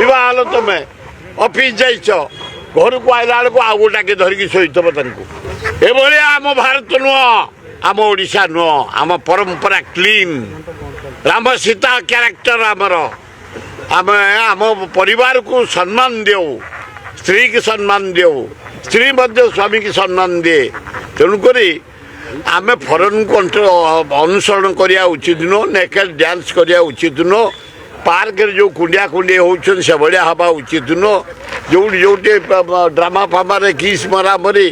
बुढ़ा हल तुम ऑफिस जाइच घर को आइला बेलू आउ गोटाके धरिकी शोथब एभलिया आम भारत नुह आम ओडिशा नुह आम परंपरा क्लीन राम सीता क्यारेक्टर आमर आम आम परिवार को सम्मान देऊ स्त्री की सम्मान देऊ स्त्री मध्य स्वामी की सम्मान दे तेणुक आम फॉरेन कंट्री अनुसरण करने उचित नुह नेकेड डांस करने उचित नुह पार्क जो कुंडिया कुंडी होती से भाया हवा उचित नुह जो जो ड्रामा फामा किस मरा मरी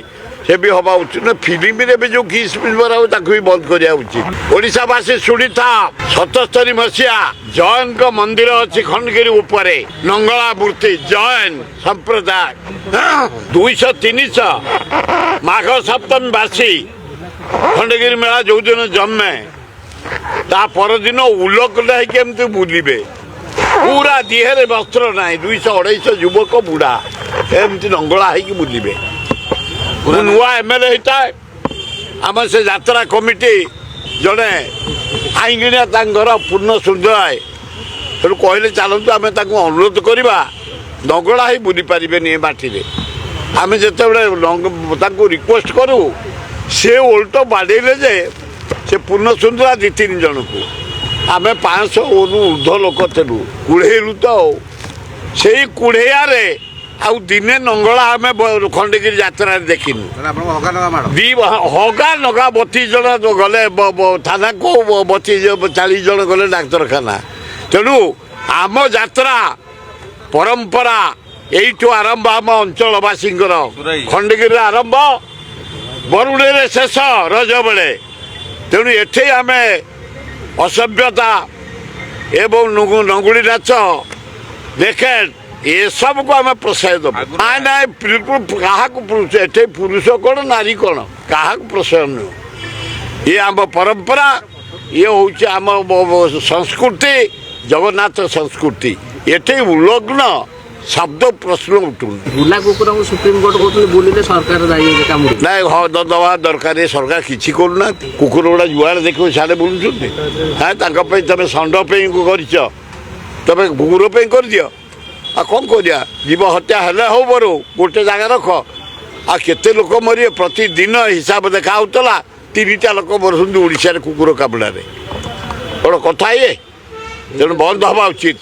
से भी हवा उचित न फिल्म भी जो किस मरा हो भी बंद करने उचित ओडिशावासी शुणी था 77 मसीहा जैन मंदिर अच्छी खंडगिरी उपर नंगला मूर्ति जैन संप्रदाय 200-300 माघ सप्तमी बासी खंडगिरी मेला जो दिन जमे ता परदिन उलकटा होमती बुलवे पूरा देहरे वस्त्र ना 200-250 युवक बुढ़ा एमती नंगला हो बुलवे नुआ एमएलए होता है आम से यात्रा कमिटी जड़े आईंगिणिया घर पूर्ण सुंदर तेणु कहले चलतु आम अनुरोध करवा नंगला ही बुली पारे माटी आम जो रिक्वेस्ट करूँ से उल्ट बाड़े जे से पूर्ण सुंदरा 2-3 जन को आम 500 ऊर्ध लोक थेलु कुड़ेलु तो से कुड़ेयार आउ दिने नंगला आम खंडगिरी यात्रा देखिनु हगा नगा 32 जन गले थाना को 40 जन गले डाक्तरखाना तेणु आम यात्रा परंपरा यू आरंभ आम अंचलवासी खंडगिरी आरंभ बरुड़े शेष रज बेले तेणु एठे आम असभ्यता एवं नंगुड़ी नाच देखे ये सब को आम प्रश्रय दब ना ना बिल्कुल क्या पुरुष कौन नारी कौन क्या प्रश्रय नुह ये आम परंपरा ये हूँ आम संस्कृति जगन्नाथ संस्कृति एठे उल्लग्न शब्द प्रश्न उठुन बुला कुकुर को सुप्रीम कोर्ट कहते बुलिले सरकार दायी काम ना दवा दरकार सरकार किसी करूना कुकुर गुड़ा जुआड़े देखो सारे बुलूँ हाँ तुम षंड कर तुम कुकुर कर दियो आ कौन करिया जीव हत्या हेले हो बरु गोटे जगह रख आ केते लोक मरे प्रतिदिन हिसाब देखा 3टा लोक मरुंट ओडिशा कुकुर कामुड़ा बड़ कथा ये तेणु बंद हवा उचित।